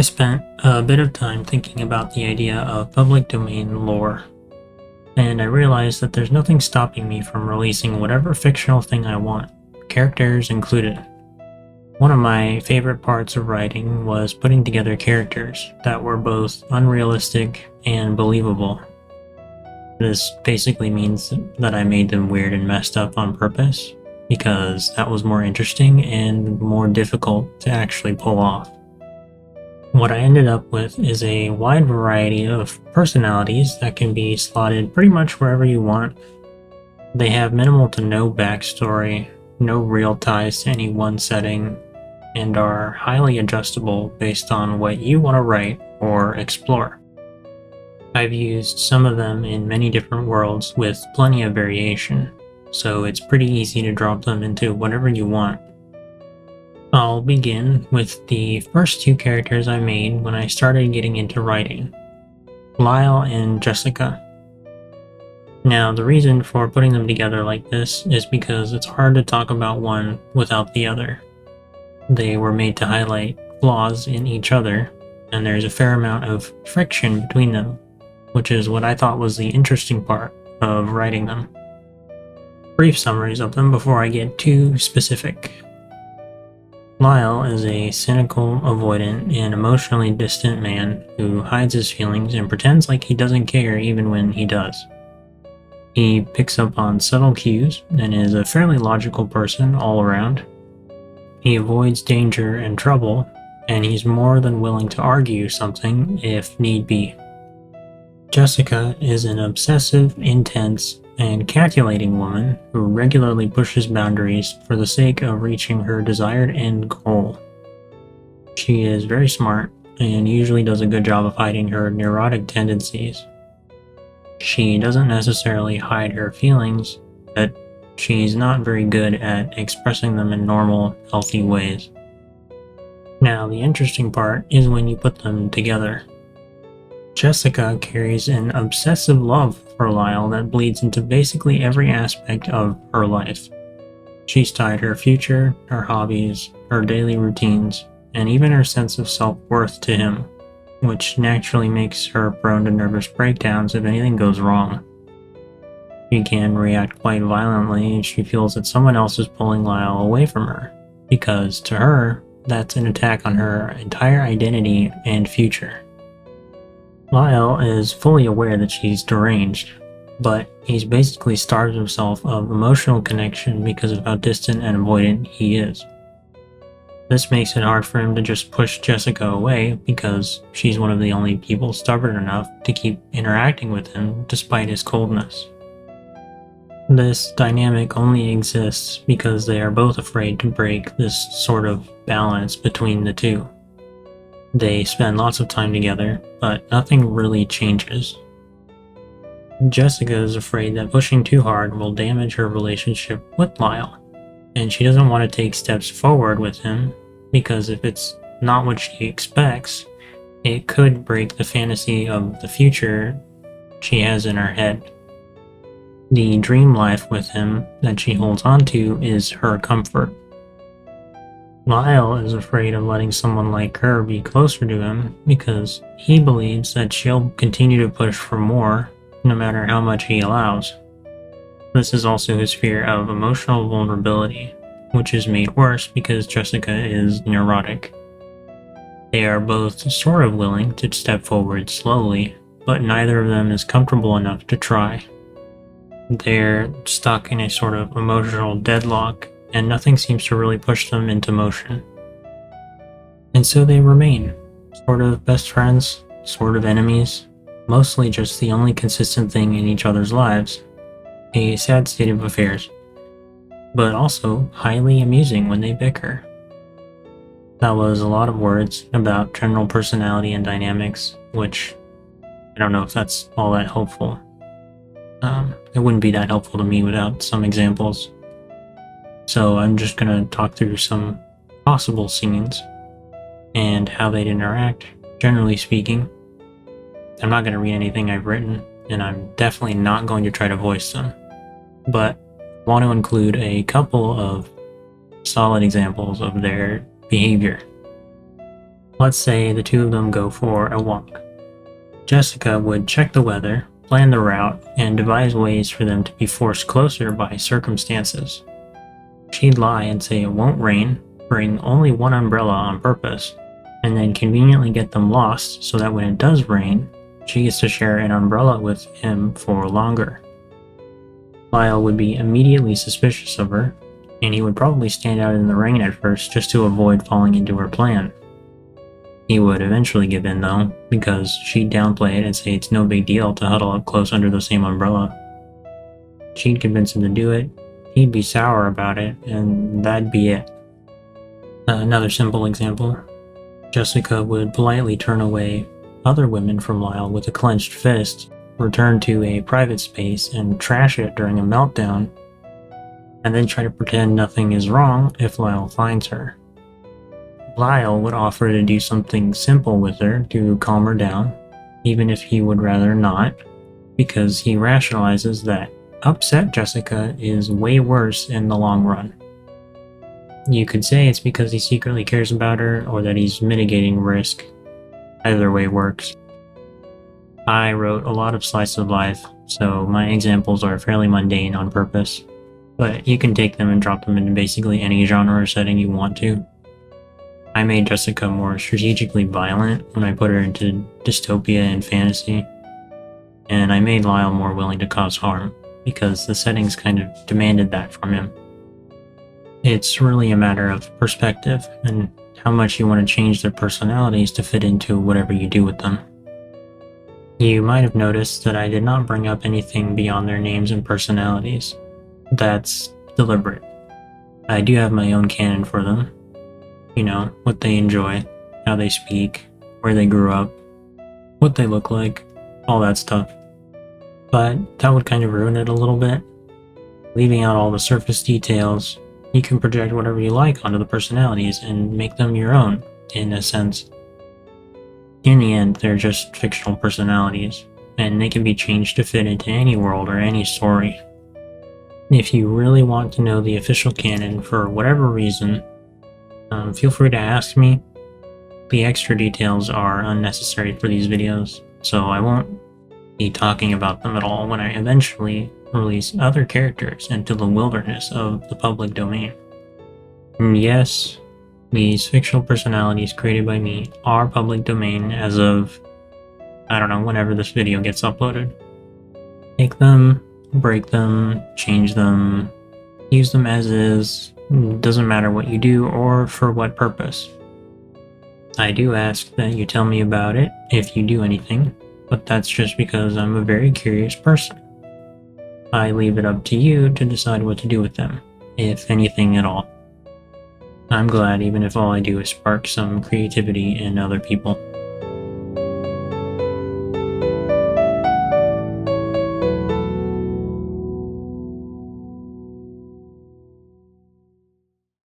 spent a bit of time thinking about the idea of public domain lore, and I realized that there's nothing stopping me from releasing whatever fictional thing I want, characters included. One of my favorite parts of writing was putting together characters that were both unrealistic and believable. This basically means that I made them weird and messed up on purpose, because that was more interesting and more difficult to actually pull off. What I ended up with is a wide variety of personalities that can be slotted pretty much wherever you want. They have minimal to no backstory, no real ties to any one setting, and are highly adjustable based on what you want to write or explore. I've used some of them in many different worlds with plenty of variation, so it's pretty easy to drop them into whatever you want. I'll begin with the first two characters I made when I started getting into writing, Lyall and Jessica. Now, the reason for putting them together like this is because it's hard to talk about one without the other. They were made to highlight flaws in each other, and there's a fair amount of friction between them, which is what I thought was the interesting part of writing them. Brief summaries of them before I get too specific. Lyall is a cynical, avoidant, and emotionally distant man who hides his feelings and pretends like he doesn't care even when he does. He picks up on subtle cues and is a fairly logical person all around. He avoids danger and trouble, and he's more than willing to argue something if need be. Jessica is an obsessive, intense, and calculating woman who regularly pushes boundaries for the sake of reaching her desired end goal. She is very smart and usually does a good job of hiding her neurotic tendencies. She doesn't necessarily hide her feelings, but she's not very good at expressing them in normal, healthy ways. Now, the interesting part is when you put them together. Jessica carries an obsessive love for Lyall that bleeds into basically every aspect of her life. She's tied her future, her hobbies, her daily routines, and even her sense of self-worth to him, which naturally makes her prone to nervous breakdowns if anything goes wrong. She can react quite violently if she feels that someone else is pulling Lyall away from her, because to her, that's an attack on her entire identity and future. Lyall is fully aware that she's deranged, but he's basically starved himself of emotional connection because of how distant and avoidant he is. This makes it hard for him to just push Jessica away because she's one of the only people stubborn enough to keep interacting with him despite his coldness. This dynamic only exists because they are both afraid to break this sort of balance between the two. They spend lots of time together, but nothing really changes. Jessica is afraid that pushing too hard will damage her relationship with Lyall, and she doesn't want to take steps forward with him because if it's not what she expects, it could break the fantasy of the future she has in her head. The dream life with him that she holds on to is her comfort. Lyall is afraid of letting someone like her be closer to him because he believes that she'll continue to push for more no matter how much he allows. This is also his fear of emotional vulnerability, which is made worse because Jessica is neurotic. They are both sort of willing to step forward slowly, but neither of them is comfortable enough to try. They're stuck in a sort of emotional deadlock, and nothing seems to really push them into motion. And so they remain, sort of best friends, sort of enemies, mostly just the only consistent thing in each other's lives. A sad state of affairs, but also highly amusing when they bicker. That was a lot of words about general personality and dynamics, which I don't know if that's all that helpful. It wouldn't be that helpful to me without some examples. So I'm just going to talk through some possible scenes and how they'd interact, generally speaking. I'm not going to read anything I've written, and I'm definitely not going to try to voice them, but I want to include a couple of solid examples of their behavior. Let's say the two of them go for a walk. Jessica would check the weather, plan the route, and devise ways for them to be forced closer by circumstances. She'd lie and say it won't rain, bring only one umbrella on purpose, and then conveniently get them lost so that when it does rain, she gets to share an umbrella with him for longer. Lyall would be immediately suspicious of her, and he would probably stand out in the rain at first just to avoid falling into her plan. He would eventually give in though, because she'd downplay it and say it's no big deal to huddle up close under the same umbrella. She'd convince him to do it, he'd be sour about it, and that'd be it. Another simple example. Jessica would politely turn away other women from Lyall with a clenched fist, return to a private space and trash it during a meltdown, and then try to pretend nothing is wrong if Lyall finds her. Lyall would offer to do something simple with her to calm her down, even if he would rather not, because he rationalizes that upset Jessica is way worse in the long run. You could say it's because he secretly cares about her or that he's mitigating risk. Either way works. I wrote a lot of slice of life, so my examples are fairly mundane on purpose, but you can take them and drop them into basically any genre or setting you want to. I made Jessica more strategically violent when I put her into dystopia and fantasy, and I made Lyall more willing to cause harm, because the settings kind of demanded that from him. It's really a matter of perspective and how much you want to change their personalities to fit into whatever you do with them. You might have noticed that I did not bring up anything beyond their names and personalities. That's deliberate. I do have my own canon for them. You know, what they enjoy, how they speak, where they grew up, what they look like, all that stuff. But that would kind of ruin it a little bit. Leaving out all the surface details, you can project whatever you like onto the personalities and make them your own, in a sense. In the end, they're just fictional personalities, and they can be changed to fit into any world or any story. If you really want to know the official canon for whatever reason, feel free to ask me. The extra details are unnecessary for these videos, so I won't be talking about them at all when I eventually release other characters into the wilderness of the public domain. And yes, these fictional personalities created by me are public domain as of, I don't know, whenever this video gets uploaded. Take them, break them, change them, use them as is. Doesn't matter what you do or for what purpose. I do ask that you tell me about it if you do anything, but that's just because I'm a very curious person. I leave it up to you to decide what to do with them, if anything at all. I'm glad even if all I do is spark some creativity in other people.